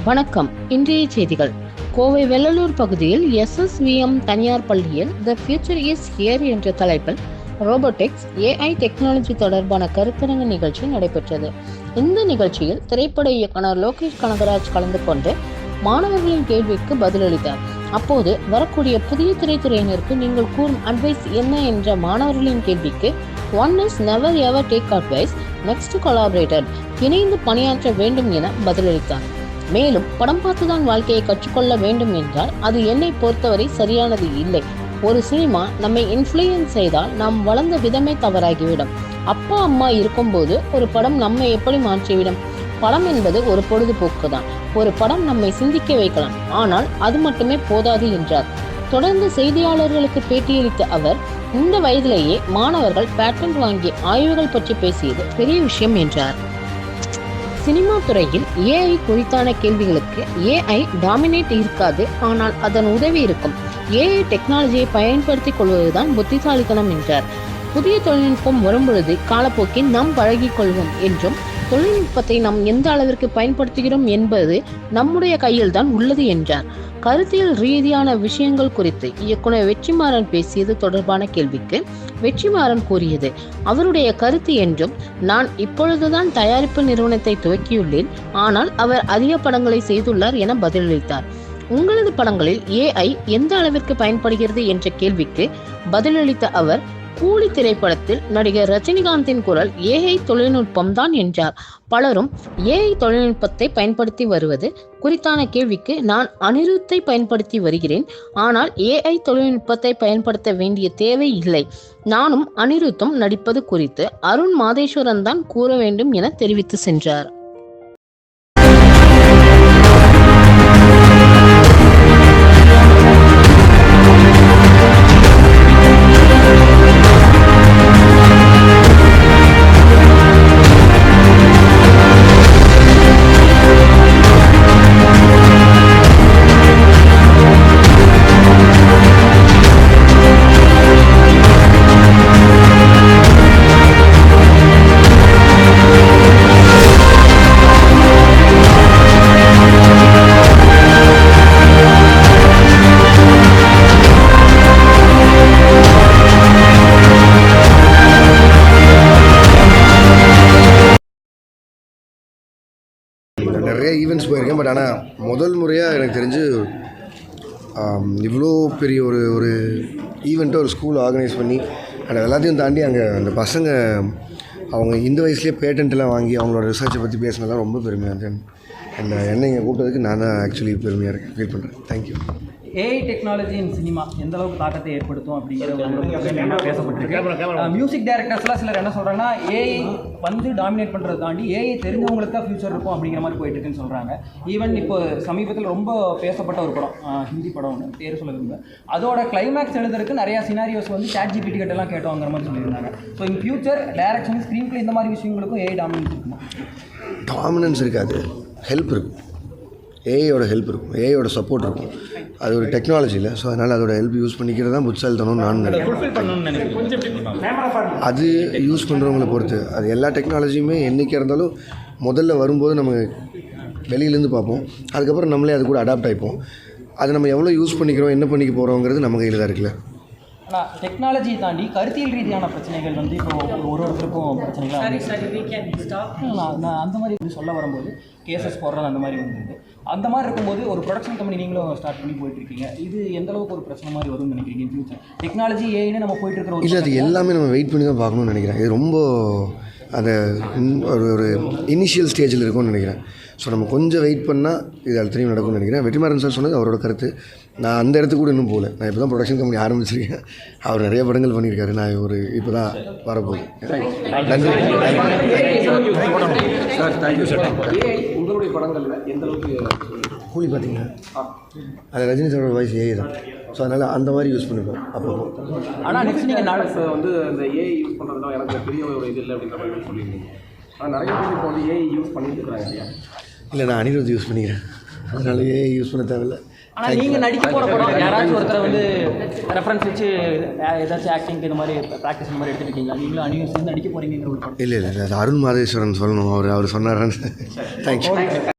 வணக்கம். இன்றைய செய்திகள். கோவை வெள்ளலூர் பகுதியில் SSVM தனியார் பள்ளியில் த ஃபியூச்சர் இஸ் ஹியர் என்ற தலைப்பில் ரோபோட்டிக்ஸ் AI டெக்னாலஜி தொடர்பான கருத்தரங்கு நிகழ்ச்சி நடைபெற்றது. இந்த நிகழ்ச்சியில் திரைப்பட இயக்குனர் லோகேஷ் கனகராஜ் கலந்து கொண்டு மாணவர்களின் கேள்விக்கு பதிலளித்தார். அப்போது வரக்கூடிய புதிய திரைத்துறையினருக்கு நீங்கள் கூறும் அட்வைஸ் என்ன என்ற மாணவர்களின் கேள்விக்கு one is never ever take advice, next collaborated, இணைந்து பணியாற்ற வேண்டும் என பதிலளித்தார். மேலும் படம் பார்த்துதான் வாழ்க்கையை கற்றுக்கொள்ள வேண்டும் என்றால் அது என்னை பொறுத்தவரை சரியானது இல்லை. ஒரு சினிமா நம்மை இன்ஃப்ளூயன்ஸ் செய்தால் நாம் வளர்ந்த விதமே தவறாகிவிடும். அப்பா அம்மா இருக்கும்போது ஒரு படம் நம்மை எப்படி மாற்றிவிடும்? படம் என்பது ஒரு பொழுதுபோக்கு தான். ஒரு படம் நம்மை சிந்திக்க வைக்கலாம், ஆனால் அது மட்டுமே போதாது என்றார். தொடர்ந்து செய்தியாளர்களுக்கு பேட்டியளித்த அவர், இந்த வயதிலேயே மாணவர்கள் பேட்டன்ட் வாங்கி ஆய்வுகள் பற்றி பேசியது பெரிய விஷயம் என்றார். சினிமா துறையில் AI குறித்தான கேள்விகளுக்கு AI டாமினேட் இருக்காது, ஆனால் அதன் உதவி இருக்கும். AI டெக்னாலஜியை பயன்படுத்திக் கொள்வதுதான் புத்திசாலித்தனம் என்றார். புதிய தொழில்நுட்பம் வரும்பொழுது காலப்போக்கில் நாம் பழகிக் கொள்வோம் என்றும், தொழில்நுட்பத்தை நாம் எந்த அளவிற்கு பயன்படுத்துகிறோம் என்பது நம்முடைய கையில் தான் உள்ளது என்றார். கருத்தியல் ரீதியான விஷயங்கள் குறித்து இயக்குனர் வெற்றிமாறன் பேசியது தொடர்பான கேள்விக்கு வெற்றிமாறன் கூறியது அவருடைய கருத்து என்றும், நான் இப்பொழுதுதான் தயாரிப்பு நிறுவனத்தை துவக்கியுள்ளேன், ஆனால் அவர் அதிக படங்களை செய்துள்ளார் என பதிலளித்தார். உங்களது படங்களில் AI எந்த அளவிற்கு பயன்படுகிறது என்ற கேள்விக்கு பதிலளித்த அவர், கூலி திரைப்படத்தில் நடிகர் ரஜினிகாந்தின் குரல் AI தொழில்நுட்பம் தான் என்றார். பலரும் AI தொழில்நுட்பத்தை பயன்படுத்தி வருவது குறித்தான கேள்விக்கு, நான் அனிருத்தை பயன்படுத்தி வருகிறேன், ஆனால் AI தொழில்நுட்பத்தை பயன்படுத்த வேண்டிய தேவை இல்லை. நானும் அனிருத்தும் நடிப்பது குறித்து அருண் மாதேஸ்வரன் தான் கூற வேண்டும் என தெரிவித்து சென்றார். நிறைய ஈவெண்ட்ஸ் போயிருக்கேன். பட் ஆனால் முதல் முறையாக எனக்கு தெரிஞ்சு இவ்வளோ பெரிய ஒரு ஈவெண்ட்டை ஒரு ஸ்கூல் ஆர்கனைஸ் பண்ணி அண்ட் எல்லாத்தையும் தாண்டி அங்கே அந்த பசங்க அவங்க இந்த வயசுலேயே பேட்டன்ட்லாம் வாங்கி அவங்களோட ரிசர்ச்சை பற்றி பேசினதான் ரொம்ப பெருமையாக இருந்தேன். அண்ட் என்னை இங்கே கூப்பிட்டதுக்கு நான் தான் ஆக்சுவலி பெருமையாக இருக்கேன், ஃபீல் பண்ணுறேன். Thank you. AI technology in cinema எந்த அளவுக்கு தாக்கத்தை ஏற்படுத்தும் அப்படிங்கிற ஒரு பேசப்பட்டிருக்கு. மியூசிக் டைரக்டர்ஸ்லாம் சிலர் என்ன சொல்கிறாங்கன்னா, AI வந்து டாமினேட் பண்ணுறது தாண்டி AI தெரிஞ்சவங்களுக்கு தான் ஃபியூச்சர் இருக்கும் அப்படிங்கிற மாதிரி போயிட்டு இருக்குன்னு சொல்கிறாங்க. ஈவன் இப்போ சமீபத்தில் ரொம்ப பேசப்பட்ட ஒரு படம், ஹிந்தி படம் ஒன்று, பேர் சொல்ல விரும்ப, அதோட கிளைமேக்ஸ் எழுதுறதுக்கு நிறையா சினாரியோஸ் வந்து ChatGPT கிட்டலாம் கேட்டோங்கிற மாதிரி சொல்லியிருந்தாங்க. So in future direction, screen play இந்த மாதிரி விஷயங்களுக்கும் AI டாமினன்ஸ் இருக்குமா? டாமினன்ஸ் இருக்காது, ஹெல்ப் இருக்கும். ஏஐயோட ஹெல்ப் இருக்கும், ஏஐயோட சப்போர்ட் இருக்கும். அது ஒரு டெக்னாலஜி இல்லை, ஸோ அதனால் அதோட ஹெல்ப் யூஸ் பண்ணிக்கிறது தான் புத்திசாலித்தனம்னு நான் நினைக்கிறேன். அது யூஸ் பண்ணுறவங்களை பொறுத்து. அது எல்லா டெக்னாலஜியுமே என்றைக்கு இருந்தாலும் முதல்ல வரும்போது நம்ம வெளியிலேருந்து பார்ப்போம், அதுக்கப்புறம் நம்மளே அது கூட அடாப்ட் ஆகிப்போம். அது நம்ம எவ்வளோ யூஸ் பண்ணிக்கிறோம், என்ன பண்ணிக்க போகிறோங்கிறது நம்ம கையில் தான் இருக்குல்ல. ஆனால் டெக்னாலஜியை தாண்டி கருத்தியல் ரீதியான பிரச்சனைகள் வந்து இப்போ ஒருத்தருக்கும் பிரச்சனைகள் அந்த மாதிரி சொல்ல வரும்போது கேசஸ் போடுறது அந்த மாதிரி வந்துருக்கு. அந்த மாதிரி இருக்கும்போது ஒரு ப்ரொடக்ஷன் கம்பெனி நீங்களும் ஸ்டார்ட் பண்ணி போயிட்டுருக்கீங்க. இது எந்த அளவுக்கு ஒரு பிரச்சனை மாதிரி வரும்னு நினைக்கிறீங்க ஃபியூச்சர்? டெக்னாலஜி ஏன்னு நம்ம போயிட்டுருக்கிற இல்லை, அது எல்லாமே நம்ம வெயிட் பண்ணி தான் பார்க்கணும்னு நினைக்கிறேன். இது ரொம்ப அதை ஒரு இனிஷியல் ஸ்டேஜில் இருக்கும்னு நினைக்கிறேன். ஸோ நம்ம கொஞ்சம் வெயிட் பண்ணால் இது அல்டர்னேட்டிவ் நடக்கும்னு நினைக்கிறேன். வெற்றிமாறன் சார் சொன்னது அவரோட கருத்து. நான் அந்த இடத்துக்கு கூட இன்னும் போகல. நான் இப்போ தான் ப்ரொடக்ஷன் கம்பெனி ஆரம்பிச்சிருக்கேன். அவர் நிறைய படங்கள் பண்ணியிருக்காரு. நான் இப்போ தான் வரப்போகுது. நன்றி சார். Thank you sir. உங்களுடைய படங்களில் எந்த அளவுக்கு கூலி பார்த்தீங்கன்னா அது ரஜினி சாரோட வாய்ஸ் AI தான். ஸோ அதனால் அந்த மாதிரி யூஸ் பண்ணிப்போம் அப்பப்போ. ஆனால் நெக்ஸ்ட் நீங்கள் நாளை வந்து இந்த AI யூஸ் பண்ணுறதுலாம் எனக்கு பெரிய ஒரு இது இல்லை அப்படின்ற மாதிரி சொல்லியிருந்தீங்க. ஆனால் நிறைய பேர் இப்போ வந்து AI யூஸ் பண்ணிட்டு இருக்கிறாங்க இல்லையா? இல்லை, நான் அனிருத் யூஸ் பண்ணிக்கிறேன், அதனால AI யூஸ் பண்ண தேவையில்லை. ஆனால் நீங்கள் நடிக்க போகிற படம் யாராச்சும் ஒருத்தர் வந்து ரெஃபரன்ஸ் வச்சு ஏதாச்சும் ஆக்டிங் இந்த மாதிரி ப்ராக்டிஸ் இந்த மாதிரி எடுத்துருக்கீங்களா? நீங்களும் அனியூஸ் நடிக்க போகிறீங்கிற ஒரு படம்? இல்லை அது அருண் மாதேஸ்வரன் சொல்லணும். அவர் சொன்னாரான்னு. தேங்க்யூ.